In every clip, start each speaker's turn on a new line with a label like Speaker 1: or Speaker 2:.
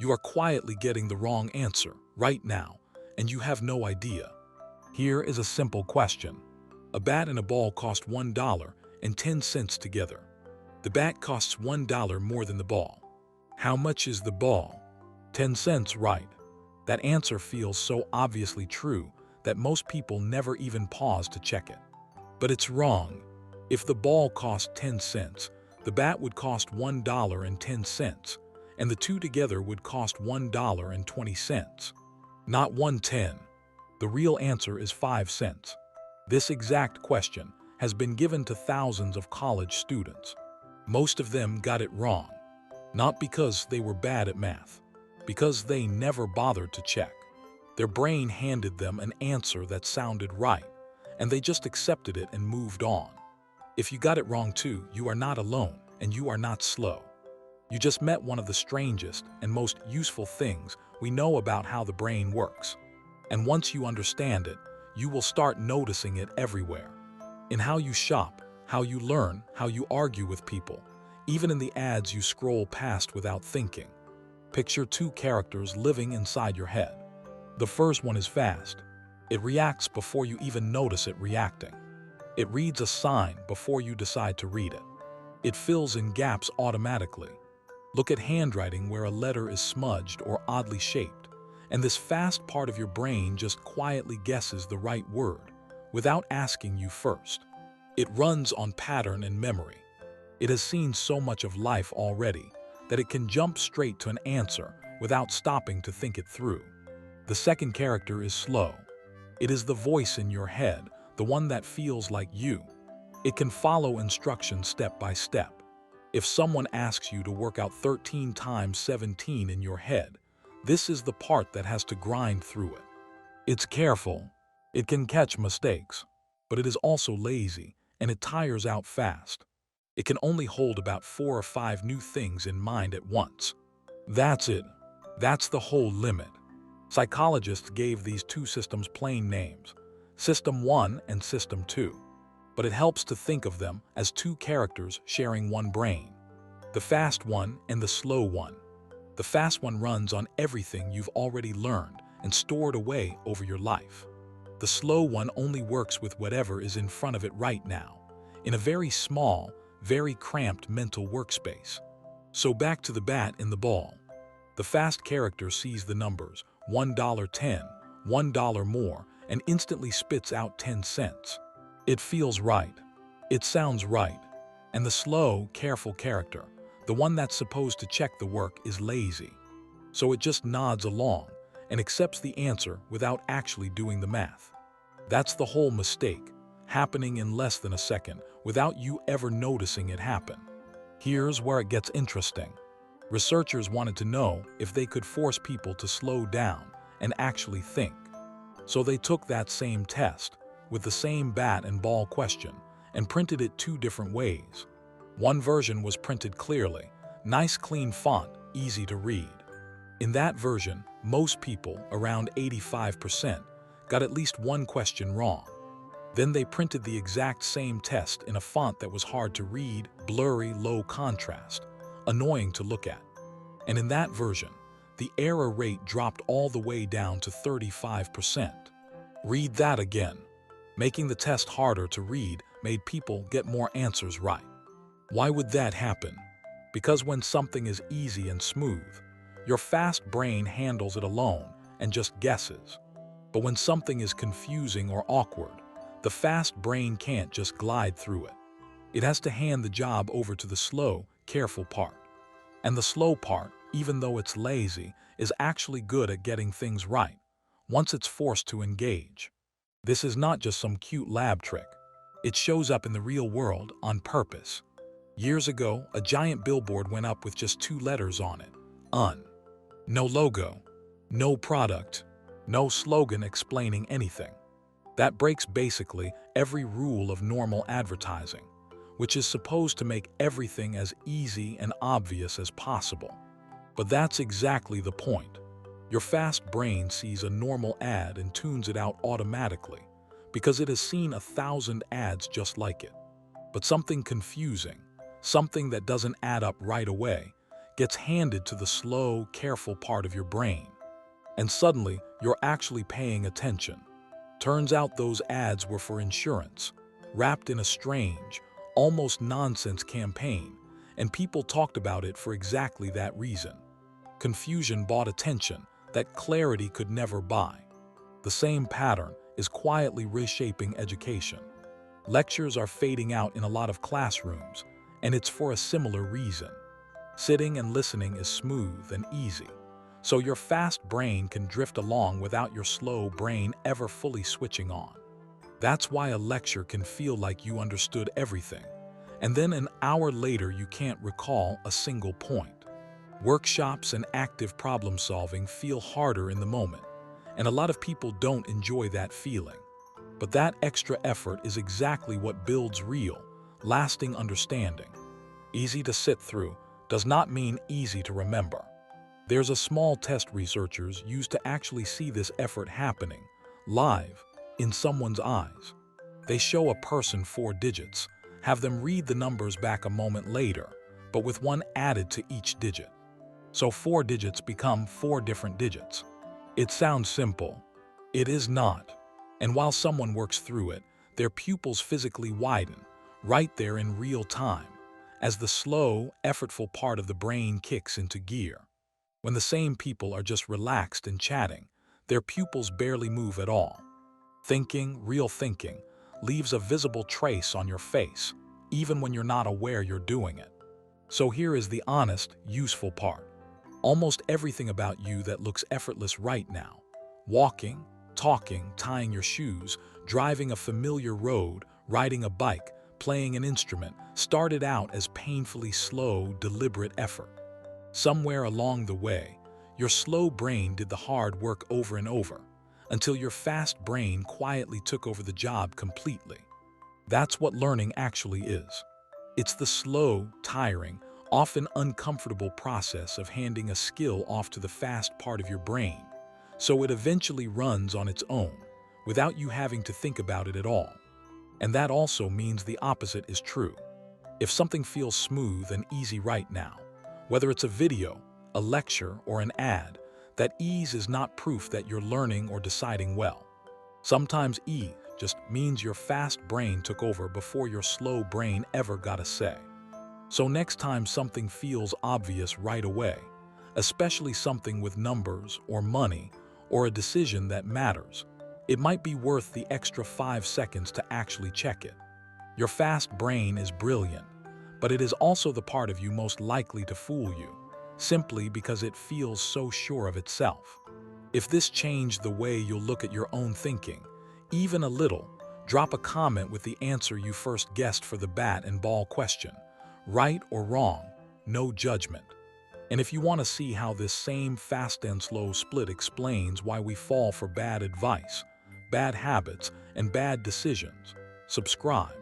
Speaker 1: You are quietly getting the wrong answer right now, and you have no idea. Here is a simple question. A bat and a ball cost $1.10 together. The bat costs $1 more than the ball. How much is the ball? 10 cents, right? That answer feels so obviously true that most people never even pause to check it. But it's wrong. If the ball cost 10 cents, the bat would cost $1.10, and the two together would cost $1.20. Not 1.10. The real answer is 5 cents. This exact question has been given to thousands of college students. Most of them got it wrong. Not because they were bad at math, because they never bothered to check. Their brain handed them an answer that sounded right, and they just accepted it and moved on. If you got it wrong too, you are not alone, and you are not slow. You just met one of the strangest and most useful things we know about how the brain works. And once you understand it, you will start noticing it everywhere. In how you shop, how you learn, how you argue with people, even in the ads you scroll past without thinking. Picture two characters living inside your head. The first one is fast. It reacts before you even notice it reacting. It reads a sign before you decide to read it. It fills in gaps automatically. Look at handwriting where a letter is smudged or oddly shaped, and this fast part of your brain just quietly guesses the right word without asking you first. It runs on pattern and memory. It has seen so much of life already that it can jump straight to an answer without stopping to think it through. The second character is slow. It is the voice in your head, the one that feels like you. It can follow instructions step by step. If someone asks you to work out 13 times 17 in your head, this is the part that has to grind through it. It's careful. It can catch mistakes, but it is also lazy, and it tires out fast. It can only hold about 4 or 5 new things in mind at once. That's it. That's the whole limit. Psychologists gave these two systems plain names, System 1 and System 2. But it helps to think of them as two characters sharing one brain. The fast one and the slow one. The fast one runs on everything you've already learned and stored away over your life. The slow one only works with whatever is in front of it right now, in a very small, very cramped mental workspace. So back to the bat and the ball. The fast character sees the numbers $1.10, $1 more, and instantly spits out 10 cents. It feels right. It sounds right. And the slow, careful character, the one that's supposed to check the work, is lazy. So it just nods along and accepts the answer without actually doing the math. That's the whole mistake, happening in less than a second without you ever noticing it happen. Here's where it gets interesting. Researchers wanted to know if they could force people to slow down and actually think. So they took that same test, with the same bat and ball question, and printed it 2 different ways. One version was printed clearly, nice clean font, easy to read. In that version, most people, around 85%, got at least one question wrong. Then they printed the exact same test in a font that was hard to read, blurry, low contrast, annoying to look at. And in that version, the error rate dropped all the way down to 35%. Read that again. Making the test harder to read made people get more answers right. Why would that happen? Because when something is easy and smooth, your fast brain handles it alone and just guesses. But when something is confusing or awkward, the fast brain can't just glide through it. It has to hand the job over to the slow, careful part. And the slow part, even though it's lazy, is actually good at getting things right, once it's forced to engage. This is not just some cute lab trick. It shows up in the real world on purpose. Years ago, a giant billboard went up with just 2 letters on it, UN. No logo, no product, no slogan explaining anything. That breaks basically every rule of normal advertising, which is supposed to make everything as easy and obvious as possible. But that's exactly the point. Your fast brain sees a normal ad and tunes it out automatically because it has seen 1,000 ads just like it. But something confusing, something that doesn't add up right away, gets handed to the slow, careful part of your brain. And suddenly, you're actually paying attention. Turns out those ads were for insurance, wrapped in a strange, almost nonsense campaign, and people talked about it for exactly that reason. Confusion bought attention that clarity could never buy. The same pattern is quietly reshaping education. Lectures are fading out in a lot of classrooms, and it's for a similar reason. Sitting and listening is smooth and easy, so your fast brain can drift along without your slow brain ever fully switching on. That's why a lecture can feel like you understood everything, and then an hour later you can't recall a single point. Workshops and active problem solving feel harder in the moment, and a lot of people don't enjoy that feeling. But that extra effort is exactly what builds real, lasting understanding. Easy to sit through does not mean easy to remember. There's a small test researchers use to actually see this effort happening, live, in someone's eyes. They show a person 4 digits, have them read the numbers back a moment later, but with 1 added to each digit. So 4 digits become 4 different digits. It sounds simple. It is not. And while someone works through it, their pupils physically widen, right there in real time, as the slow, effortful part of the brain kicks into gear. When the same people are just relaxed and chatting, their pupils barely move at all. Thinking, real thinking, leaves a visible trace on your face, even when you're not aware you're doing it. So here is the honest, useful part. Almost everything about you that looks effortless right now, walking, talking, tying your shoes, driving a familiar road, riding a bike, playing an instrument, started out as painfully slow, deliberate effort. Somewhere along the way, your slow brain did the hard work over and over, until your fast brain quietly took over the job completely. That's what learning actually is. It's the slow, tiring, often uncomfortable process of handing a skill off to the fast part of your brain, so it eventually runs on its own, without you having to think about it at all. And that also means the opposite is true. If something feels smooth and easy right now, whether it's a video, a lecture, or an ad, that ease is not proof that you're learning or deciding well. Sometimes ease just means your fast brain took over before your slow brain ever got a say. So next time something feels obvious right away, especially something with numbers or money or a decision that matters, it might be worth the extra 5 seconds to actually check it. Your fast brain is brilliant, but it is also the part of you most likely to fool you, simply because it feels so sure of itself. If this changed the way you'll look at your own thinking, even a little, drop a comment with the answer you first guessed for the bat and ball question. Right or wrong, no judgment. And if you want to see how this same fast and slow split explains why we fall for bad advice, bad habits, and bad decisions, subscribe,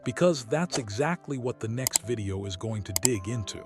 Speaker 1: because that's exactly what the next video is going to dig into.